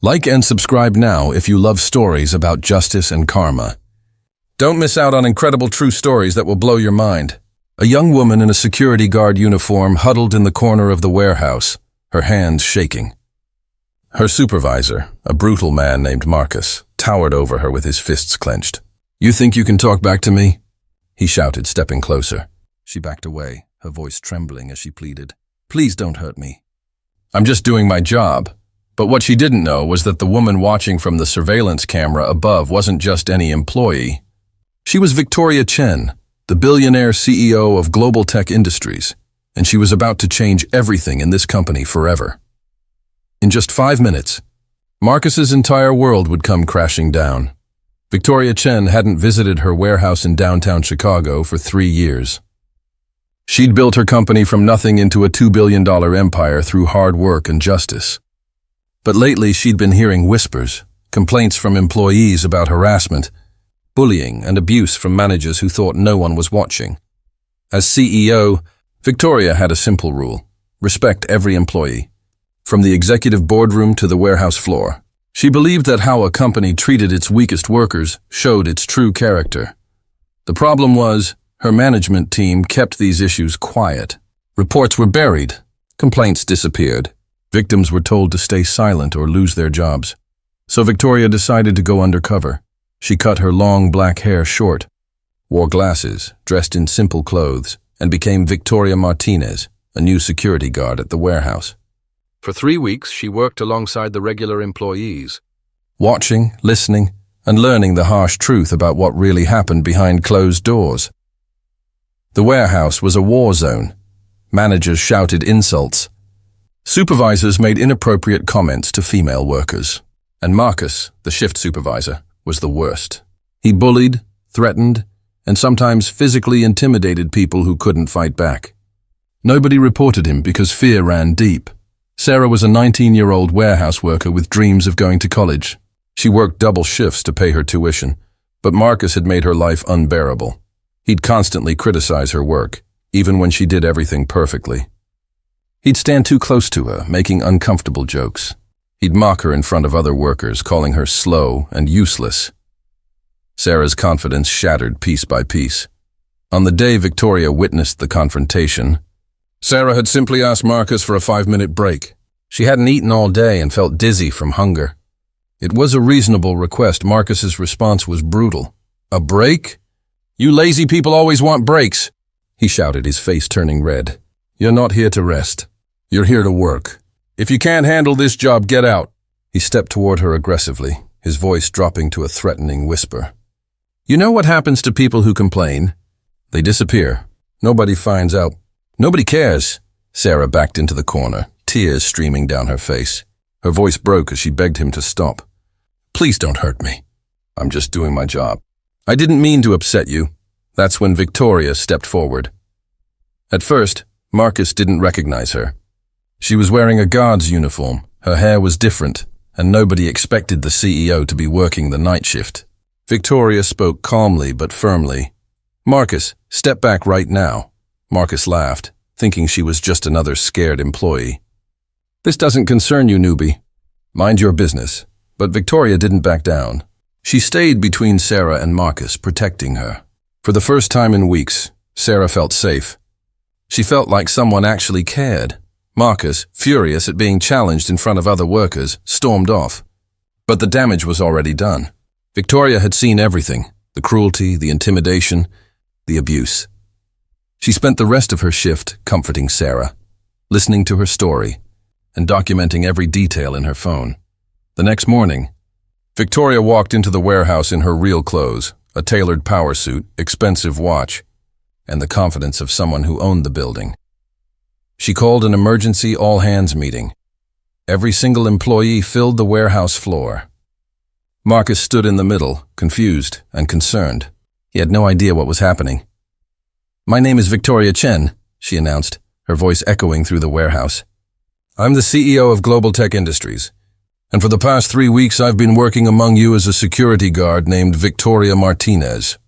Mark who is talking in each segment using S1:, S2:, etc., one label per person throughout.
S1: Like and subscribe now if you love stories about justice and karma. Don't miss out on incredible true stories that will blow your mind. A young woman in a security guard uniform huddled in the corner of the warehouse, her hands shaking. Her supervisor, a brutal man named Marcus, towered over her with his fists clenched. "You think you can talk back to me?" he shouted, stepping closer. She backed away, her voice trembling as she pleaded, "Please don't hurt me. I'm just doing my job." But what she didn't know was that the woman watching from the surveillance camera above wasn't just any employee. She was Victoria Chen, the billionaire CEO of Global Tech Industries, and she was about to change everything in this company forever. In just 5 minutes, Marcus's entire world would come crashing down. Victoria Chen hadn't visited her warehouse in downtown Chicago for 3 years. She'd built her company from nothing into a $2 billion empire through hard work and justice. But lately she'd been hearing whispers, complaints from employees about harassment, bullying and abuse from managers who thought no one was watching. As CEO, Victoria had a simple rule: respect every employee, from the executive boardroom to the warehouse floor. She believed that how a company treated its weakest workers showed its true character. The problem was, her management team kept these issues quiet. Reports were buried, complaints disappeared. Victims were told to stay silent or lose their jobs. So Victoria decided to go undercover. She cut her long black hair short, wore glasses, dressed in simple clothes, and became Victoria Martinez, a new security guard at the warehouse. For 3 weeks, she worked alongside the regular employees, watching, listening, and learning the harsh truth about what really happened behind closed doors. The warehouse was a war zone. Managers shouted insults. Supervisors made inappropriate comments to female workers. And Marcus, the shift supervisor, was the worst. He bullied, threatened, and sometimes physically intimidated people who couldn't fight back. Nobody reported him because fear ran deep. Sarah was a 19-year-old warehouse worker with dreams of going to college. She worked double shifts to pay her tuition, but Marcus had made her life unbearable. He'd constantly criticize her work, even when she did everything perfectly. He'd stand too close to her, making uncomfortable jokes. He'd mock her in front of other workers, calling her slow and useless. Sarah's confidence shattered piece by piece. On the day Victoria witnessed the confrontation, Sarah had simply asked Marcus for a 5-minute break. She hadn't eaten all day and felt dizzy from hunger. It was a reasonable request. Marcus's response was brutal. "A break? You lazy people always want breaks," he shouted, his face turning red. "You're not here to rest. You're here to work. If you can't handle this job, get out." He stepped toward her aggressively, his voice dropping to a threatening whisper. "You know what happens to people who complain? They disappear. Nobody finds out. Nobody cares." Sarah backed into the corner, tears streaming down her face. Her voice broke as she begged him to stop. "Please don't hurt me. I'm just doing my job." "I didn't mean to upset you." That's when Victoria stepped forward. At first, Marcus didn't recognize her. She was wearing a guard's uniform, her hair was different, and nobody expected the CEO to be working the night shift. Victoria spoke calmly but firmly. "Marcus, step back right now." Marcus laughed, thinking she was just another scared employee. "This doesn't concern you, newbie. Mind your business." But Victoria didn't back down. She stayed between Sarah and Marcus, protecting her. For the first time in weeks, Sarah felt safe. She felt like someone actually cared. Marcus, furious at being challenged in front of other workers, stormed off. But the damage was already done. Victoria had seen everything: the cruelty, the intimidation, the abuse. She spent the rest of her shift comforting Sarah, listening to her story, and documenting every detail in her phone. The next morning, Victoria walked into the warehouse in her real clothes, a tailored power suit, expensive watch, and the confidence of someone who owned the building. She called an emergency all-hands meeting. Every single employee filled the warehouse floor. Marcus stood in the middle, confused and concerned. He had no idea what was happening. "My name is Victoria Chen," she announced, her voice echoing through the warehouse. "I'm the CEO of Global Tech Industries, and for the past 3 weeks I've been working among you as a security guard named Victoria Martinez."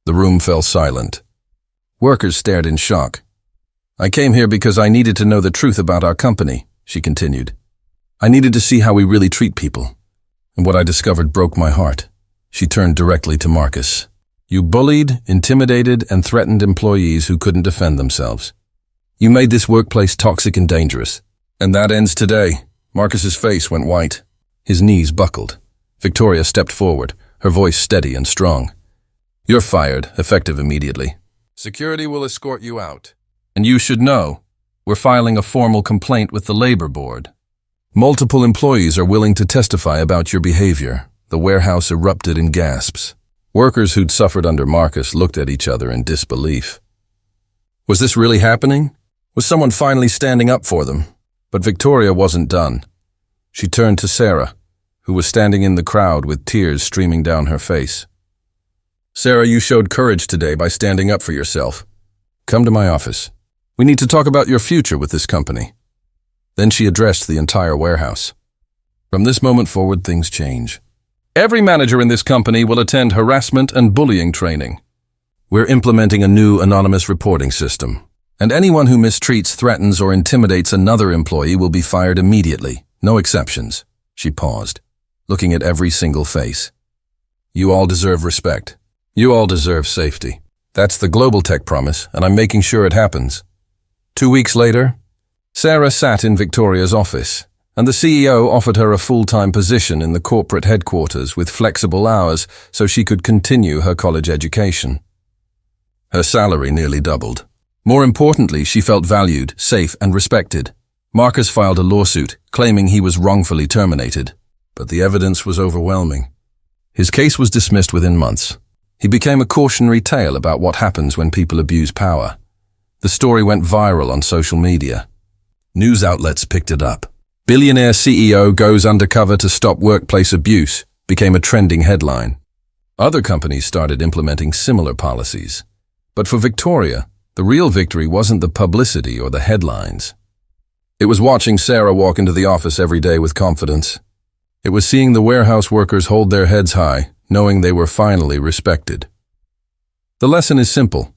S1: The room fell silent. Workers stared in shock. "I came here because I needed to know the truth about our company," she continued. I needed to see how we really treat people. And what I discovered broke my heart. She turned directly to Marcus. You bullied, intimidated, and threatened employees who couldn't defend themselves. You made this workplace toxic and dangerous. And that ends today. Marcus's face went white. His knees buckled. Victoria stepped forward, her voice steady and strong. You're fired, effective immediately. Security will escort you out. And you should know, we're filing a formal complaint with the labor board. Multiple employees are willing to testify about your behavior. The warehouse erupted in gasps. Workers who'd suffered under Marcus looked at each other in disbelief. Was this really happening? Was someone finally standing up for them? But Victoria wasn't done. She turned to Sarah, who was standing in the crowd with tears streaming down her face. Sarah, you showed courage today by standing up for yourself. Come to my office. We need to talk about your future with this company. Then she addressed the entire warehouse. From this moment forward, things change. Every manager in this company will attend harassment and bullying training. We're implementing a new anonymous reporting system, and anyone who mistreats, threatens, or intimidates another employee will be fired immediately. No exceptions. She paused, looking at every single face. You all deserve respect. You all deserve safety. That's the Global Tech promise, and I'm making sure it happens. 2 weeks later, Sarah sat in Victoria's office, and the CEO offered her a full-time position in the corporate headquarters with flexible hours so she could continue her college education. Her salary nearly doubled. More importantly, she felt valued, safe, and respected. Marcus filed a lawsuit, claiming he was wrongfully terminated, but the evidence was overwhelming. His case was dismissed within months. He became a cautionary tale about what happens when people abuse power. The story went viral on social media. News outlets picked it up. Billionaire CEO goes undercover to stop workplace abuse became a trending headline. Other companies started implementing similar policies. But for Victoria, the real victory wasn't the publicity or the headlines. It was watching Sarah walk into the office every day with confidence. It was seeing the warehouse workers hold their heads high, knowing they were finally respected. The lesson is simple.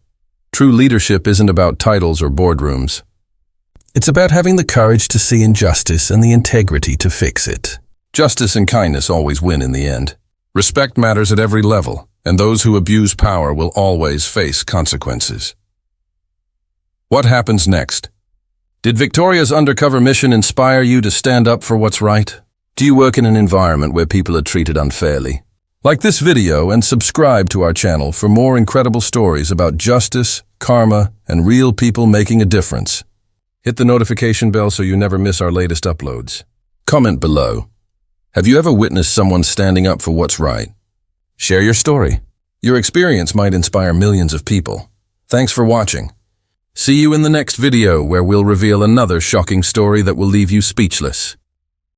S1: True leadership isn't about titles or boardrooms. It's about having the courage to see injustice and the integrity to fix it. Justice and kindness always win in the end. Respect matters at every level, and those who abuse power will always face consequences. What happens next? Did Victoria's undercover mission inspire you to stand up for what's right? Do you work in an environment where people are treated unfairly? Like this video and subscribe to our channel for more incredible stories about justice, karma, and real people making a difference. Hit the notification bell so you never miss our latest uploads. Comment below. Have you ever witnessed someone standing up for what's right? Share your story. Your experience might inspire millions of people. Thanks for watching. See you in the next video where we'll reveal another shocking story that will leave you speechless.